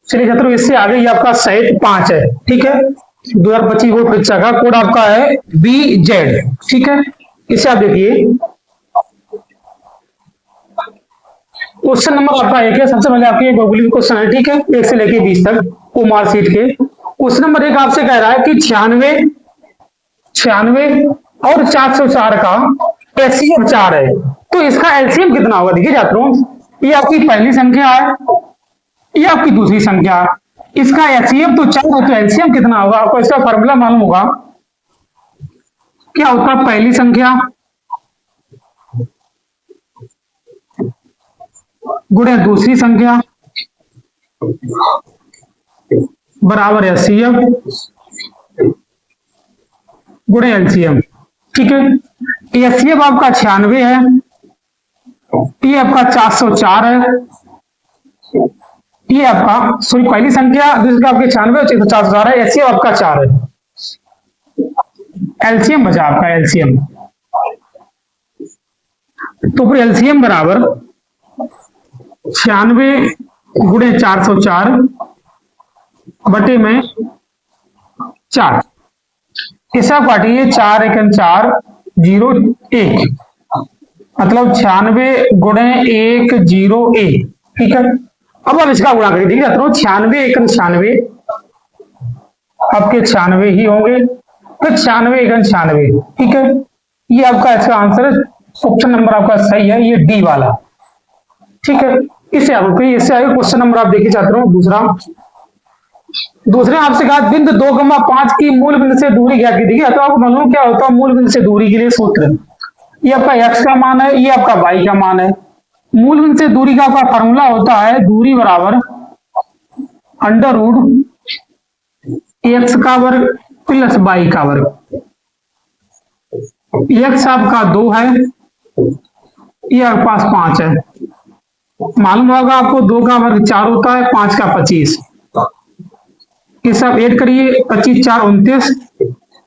चलिए छात्रों, इससे आगे ये आपका सहित 5 है। ठीक है, 2025 बोर्ड परीक्षा का कोड आपका है BZ। ठीक है, इसे आप देखिए, क्वेश्चन नंबर आपका 1 है। सबसे पहले आपके भौगोलिक क्वेश्चन है। ठीक है, 1 से लेके 20 तक को मार्कशीट के। क्वेश्चन नंबर 1 आपसे कह रहा है कि 96 और 404 का एलसीएम 4 है, तो इसका एलसीएम कितना होगा। देखिए छात्रों, ये आपकी पहली संख्या है, ये आपकी दूसरी संख्या है, इसका एलसीएम तो 4 है, तो एलसीएम कितना होगा। आपको इसका फॉर्मूला मालूम होगा, क्या होता है, पहली संख्या गुणे दूसरी संख्या बराबर एलसीएम गुणे एलसीएम। ठीक है, एलसीएम आपका 96 है, ये आपका 404 है, ये आपका सॉरी पहली संख्या, दूसरी आपके 96 और 404 है, एलसीएम आपका 4 है। एलसीएम बचा आपका एलसीएम, तो फिर एलसीएम बराबर 96 गुणे 404 बटे में 4। हिसाब काटिए, 4 1 4 0 1, मतलब 96 गुणे 1 0 1। ठीक है, अब आप इसका गुणा करिए। ठीक है, 96 1 96 आपके 96 ही होंगे, फिर 96 1 96। ठीक है, ये आपका इसका आंसर है। ऑप्शन नंबर आपका सही है, ये डी वाला। ठीक है, इससे आगे क्वेश्चन नंबर आप देखिए छात्रों, दूसरे आपसे कहा बिंदु 2,5 की मूल बिंदु से दूरी क्या की। देखिए तो आपको मालूम क्या होता है मूल बिंदु से दूरी के लिए सूत्र। ये आपका x का मान है, ये आपका y का मान है। मूल बिंदु से दूरी का आपका फॉर्मूला होता है दूरी बराबर अंडर रूट x का वर्ग प्लस y का वर्ग। x आपका 2 है, ये आपके पास 5 है। मालूम होगा आपको 2 का वर्ग 4 होता है, 5 का 25। ये सब ऐड करिए, 25 4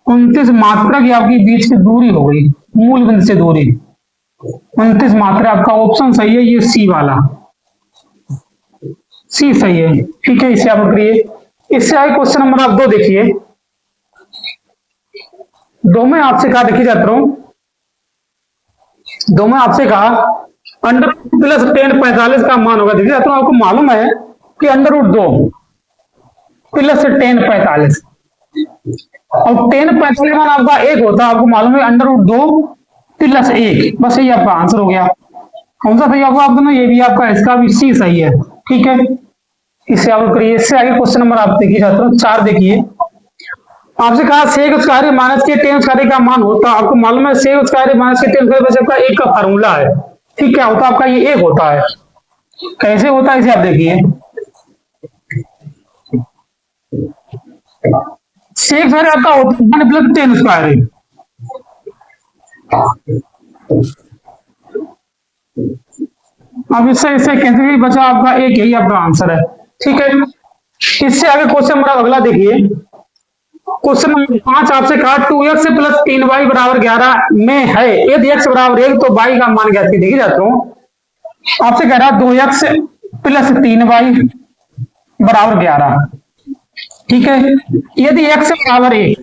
29 मात्रा की आपकी बीच की दूरी हो गई, मूल बिंदु से दूरी 29 मात्रा। आपका ऑप्शन सही है, ये सी वाला, सी सही है। ठीक है, इसे आप करिए। इससे आगे क्वेश्चन नंबर आप 2 देखिए, 2 में आपसे कहा, देखिए छात्रों 2 में आपसे कहा अंडर प्लस 10 45 का मान होगा। देखिए छात्रों, आपको मालूम है कि अंडर रूट 2 प्लस 10 45 और 10 45 मान आपका 1 होता है। आपको मालूम है अंडर रूट 2 प्लस 1, बस यही आपका आंसर हो गया। कौन सा सही होगा आपका, ये भी आपका, इसका भी सी सही है। ठीक है, इससे आप करिए। इससे आगे क्वेश्चन नंबर आप देखिए छात्रों 4 देखिए, आपसे कहा सेक स्क्वायर माइनस के 10 स्क्वायर का मान होता है। आपको मालूम है सेक स्क्वायर माइनस के 10 स्क्वायर आपका 1 का फार्मूला है। ठीक, क्या होता है आपका, ये 1 होता है। कैसे होता है इसे आप देखिए, सेक स्क्वायर आपका होता है 1 प्लस 10 स्क्वायर। अब इससे कैसे भी बचा आपका 1, यही आपका आंसर है। ठीक है, इससे आगे क्वेश्चन नंबर अगला देखिए, क्वेश्चन नंबर 5 आपसे कहा 2x प्लस 3y बराबर 11 में है, यदि x बराबर 1 तो y का मान ज्ञात कीजिए। देखिए जाता हूं, आपसे कह रहा 2x प्लस 3y बराबर 11। ठीक है, यदि x बराबर 1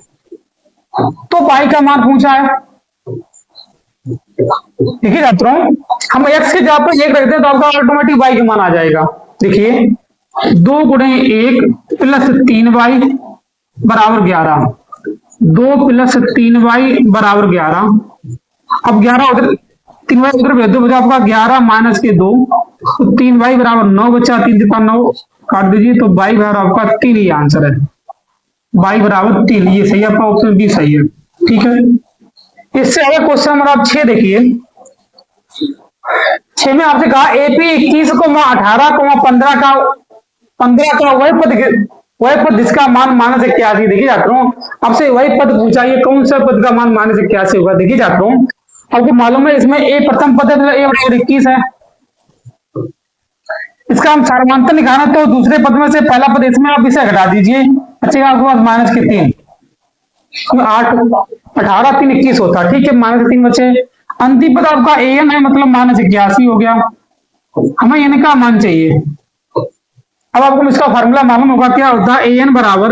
तो y का मान पूछा है। देखिए छात्रों, हम x के जगह पर 1 रखते हैं तो आपका ऑटोमेटिक y का मान आ जाएगा। देखिए 2 गुणे 1 प्लस 3y बराबर 11, 2 प्लस 3y बराबर 11। अब 11 उधर 3y उधर भेज दो, आपका 11 माइनस के 2 तो 3y बराबर 9 बचा, 3 3 9 काट दीजिए तो y बराबर आपका 3, ये आंसर है। y बराबर 3, ये सही है, आपका ऑप्शन बी सही है। ठीक है, इससे आगे क्वेश्चन नंबर आप 6 देखिए, 6 में आपसे कहा AP 21, 18, 15 का वह पद जिसका मान माइनस 81। देखिए छात्रों, आपसे वही पद पूछा, ये कौन सा पद का मान माइनस 81 होगा। देखिए छात्रों, आपको मालूम है इसमें a प्रथम पद है, a बराबर 21 है। इसका हम सारवांतर निकालना, तो दूसरे पद में से पहला पद इसमें आप इसे घटा दीजिए, बचेगा आपके पास माइनस के 3, 8 18 3 21 होता है। ठीक है, माइनस 3 बचे। अंतिम पद आपका an है, मतलब माइनस 81 हो गया। हमें n का मान चाहिए, अब आपको इसका फॉर्मूला मालूम होगा, क्या होता है, ए एन बराबर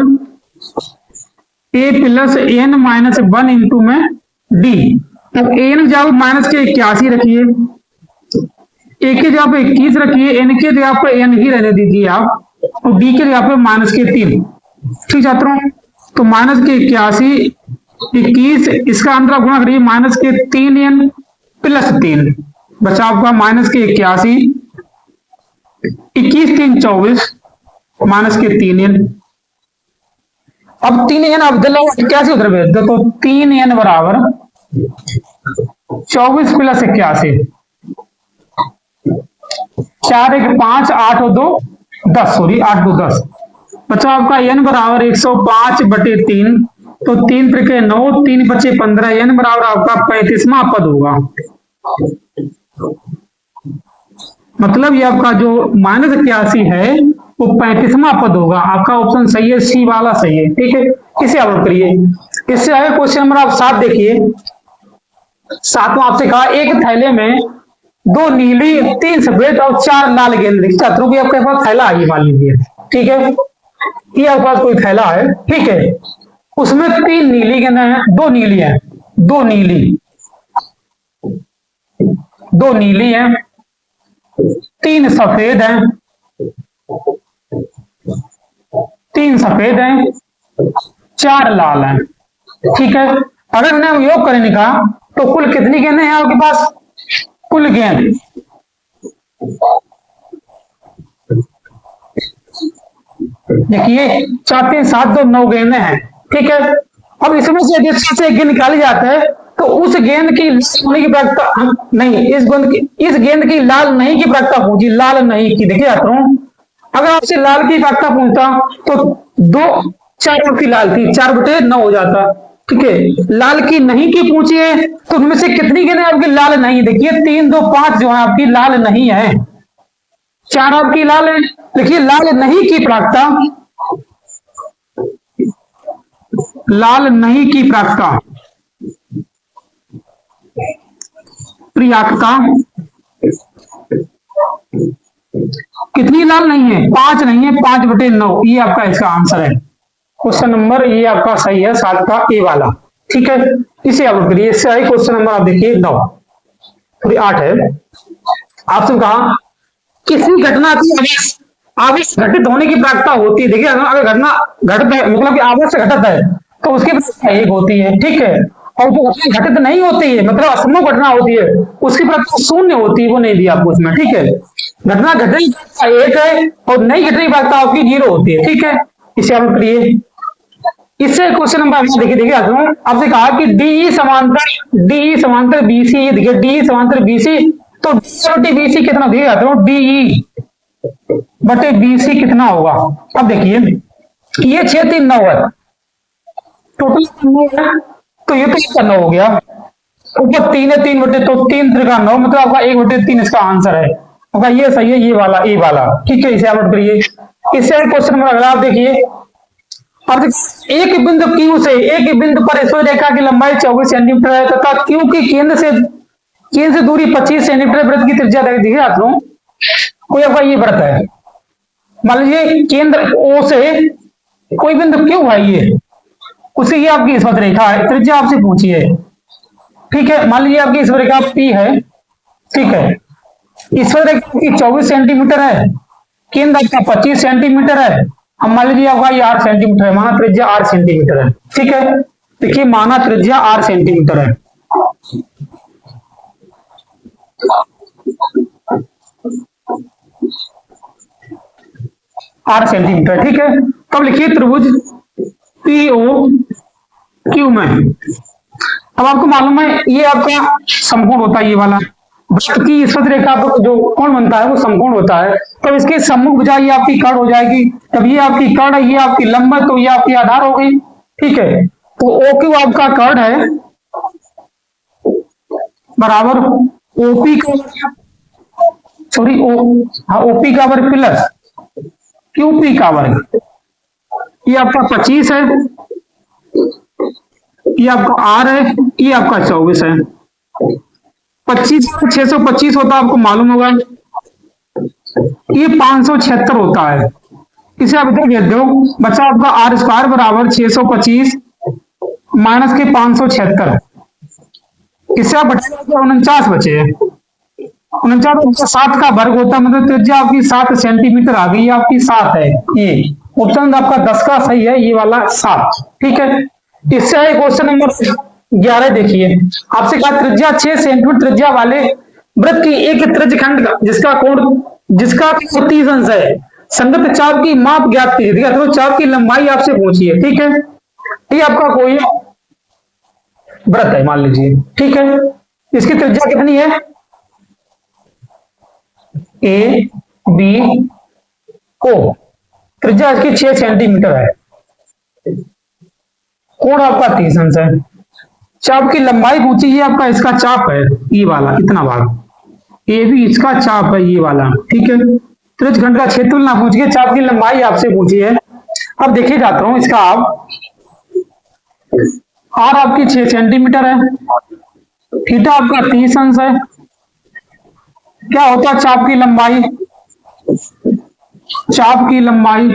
a plus n minus one into में डी। अब ए एन जगह माइनस के 81 रखिए, ए के जगह पे 21 रखिए, एन के जगह पे एन ही रहने दीजिए आप, और डी के जगह पे माइनस के 3। ठीक छात्रों, तो माइनस के 81 21, इसका अंदर गुणा करिए, माइनस के 3 एन प्लस 3, बचा आपका माइनस के 81, 21 3 24, माइनस के 3 एन। अब 3 एन अब कैसे उधर भेज दो, तो 3 एन बराबर 24 प्लस 81, 4 1 5 8 और 2 10, सॉरी 8 2 10, बचा आपका एन बराबर 105 बटे 3, तो 3 त्रिके 9, 3 बचे 15, एन बराबर आपका 35वां पद होगा। मतलब ये आपका जो माइनस 81 है वो 35वां पद होगा। आपका ऑप्शन सही है, सी वाला सही है। ठीक है, इसे आप करिए। इससे आगे क्वेश्चन नंबर आप 7 देखिए। 7वां आपसे कहा, एक थैले में 2 नीली 3 सफेद और 4 लाल गेंद देखिए छात्रों की आपके पास थैला है, मान लीजिए। ठीक है, ये आपके पास कोई थैला है, ठीक है, उसमें 3 नीली गेंदें हैं, 2 नीली हैं, 2 नीली, 2 नीली हैं, 3 सफेद हैं, 3 सफेद हैं, 4 लाल हैं। ठीक है, अगर इन्हें हम योग करें कहा तो कुल कितनी गेंदें हैं आपके पास, कुल गेंद देखिए 4 3 7 2 9 गेंदें हैं। ठीक है, अब इसमें से यदि से गेंद निकाली जाता है तो उस गेंद की लाल होने की प्रायिकता नहीं, इस गेंद की लाल नहीं की प्रायिकता पूछी, लाल नहीं की। देखिए छात्रों, अगर आपसे लाल की प्रायिकता पूछता तो 2 4 की लाल थी, 4 बटे 9 हो जाता। ठीक है, लाल की नहीं की पूछी है तो उनमें से कितनी गेंदें आपकी लाल नहीं, देखिए 3 2 5 जो है आपकी लाल नहीं है, 4 आपकी लाल है। देखिए लाल नहीं की प्रायिकता, लाल नहीं की प्रायिकता कितनी लाल नहीं है, 5 नहीं है, 5 बटे 9, ये आपका इसका आंसर है। क्वेश्चन नंबर ये आपका सही है, 7 का ए वाला। ठीक है, इसे आप करिए। इससे आए क्वेश्चन नंबर आप देखिए 9, थोड़ी 8 है। आपसे कहा किसी घटना की आवेश घटित होने की प्रायिकता होती है। देखिए अगर घटना घटित है, मतलब कि आवेश घटित है तो उसकी प्रायिकता 1 होती है। ठीक है, और जो घटना घटित नहीं होती है, मतलब असंभव घटना होती है, उसकी प्रायिकता 0 होती है, वो नहीं दी आपको उसमें। ठीक है, घटना घटने की प्रायिकता 1 है और नहीं घटने की प्रायिकता आपकी 0 होती है। ठीक है, इसे आप करिए। इससे क्वेश्चन नंबर देखिए आपसे कहा कि डीई समांतर बीसी, ये देखिए डीई समांतर बीसी, तो डी बीसी कितना दिया जाता है, डीई बटे बीसी कितना होगा। अब देखिए ये 6 3 9 है, टोटल 9 है, तो ये तो इसका 9 हो गया, ऊपर 3 है, 3 बटे, तो 3 त्रिका 9, मतलब आपका 1 बटे 3 इसका आंसर है। आपका ये सही है, ये वाला ए वाला। ठीक है, इसे आप नोट करिए। इससे क्वेश्चन नंबर अगला आप देखिए। अब एक बिंदु Q से एक बिंदु पर स्पर्श रेखा की लंबाई 24 सेंटीमीटर है तथा Q की केंद्र से दूरी 25 सेंटीमीटर, वृत्त की त्रिज्या देखिए आप लोग, कोई आपका ये वृत्त है, मान लीजिए केंद्र O से कोई बिंदु Q है, ये उसे ये आपकी स्पर्श रेखा है, त्रिज्या आपसे पूछी है। ठीक है, मान लीजिए आपकी स्पर्श रेखा P है। ठीक है, स्पर्श रेखा की 24 सेंटीमीटर है, केंद्र आपका 25 सेंटीमीटर है। अब मान लीजिए आपका ये 8 सेंटीमीटर है, माना त्रिज्या 8 सेंटीमीटर है। ठीक है, देखिए माना त्रिज्या 8 सेंटीमीटर है। ठीक है, तब लिखिए त्रिभुज POQ में। अब आपको मालूम है ये आपका समकोण होता है, ये वाला वृत्त की स्पर्श रेखा तो जो कोण बनता है वो समकोण होता है। तो इसके सम्मुख भुजा ये आपकी कर्ण हो जाएगी, तब ये आपकी कर्ण है, ये आपकी लंबन, तो ये आपकी आधार हो गई। ठीक है, तो OQ आपका कर्ण है बराबर OP का, सॉरी OP का वर्ग प्लस QP का वर्ग, ये आपका 25 है, ये आपका R है, ये आपका 24 है। 25 625 होता है, आपको मालूम होगा, ये 576 होता है। इसे आप इधर भेज दो, बच्चा आपका आर स्क्वायर बराबर 625 माइनस के 576। इससे आप बचा 49 बचे हैं। 49 7 का वर्ग होता है, मतलब त्रिज्या आपकी 7 सेंटीमीटर आ गई, आपकी 7 है। ये ऑप्शन आपका 10 का सही है, ये वाला 7। ठीक है, इससे है क्वेश्चन नंबर 11। देखिए आपसे कहा त्रिज्या 6 सेंटीमीटर त्रिज्या वाले वृत्त की एक त्रिज्यखंड का जिसका 30 अंश है, संगत चाप की माप ज्ञात कीजिए। तो चाप की लंबाई आपसे पूछी है। ठीक है, ये आपका कोई वृत्त है मान लीजिए। ठीक है, इसकी त्रिज्या कितनी है, ए बी ओ, त्रिज्या इसकी 6 सेंटीमीटर है, कोण आपका 30 अंश है। चाप की लंबाई पूछी है, आपका इसका चाप है ये वाला, इतना भाग, ये भी इसका चाप है ये वाला। ठीक है, त्रिज्यखंड का क्षेत्रफल ना पूछ के चाप की लंबाई आपसे पूछी है। अब देखिए जाता हूं इसका, आप आर आपकी 6 सेंटीमीटर है, थीटा आपका 30 अंश है। क्या होता है चाप की लंबाई, चाप की लंबाई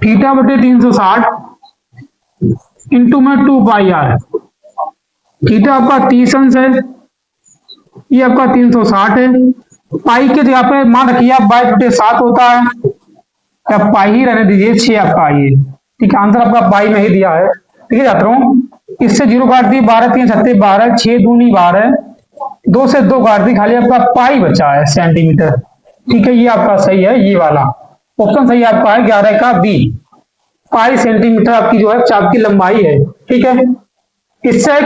थीटा बटे 360 इंटू में 2 पाई आर। थीटा आपका 30 अंश है, ये आपका 360 है। पाई के जगह पे मान रखिए आप 22/7 होता है, या पाई ही रहने दीजिए, 6 आपका ये। ठीक है, आंसर आपका पाई में ही दिया है। ठीक है, जाता हूँ इससे 0 काट दिए, 12 3 36 12, 6 दूनी 12, 2 से 2 काट दी, खाली आपका पाई बचा है सेंटीमीटर। ठीक है, ये आपका सही है, ये वाला ऑप्शन सही आपका है 11 का बी। पाई सेंटीमीटर आपकी जो है चाप की लंबाई है। ठीक है, इससे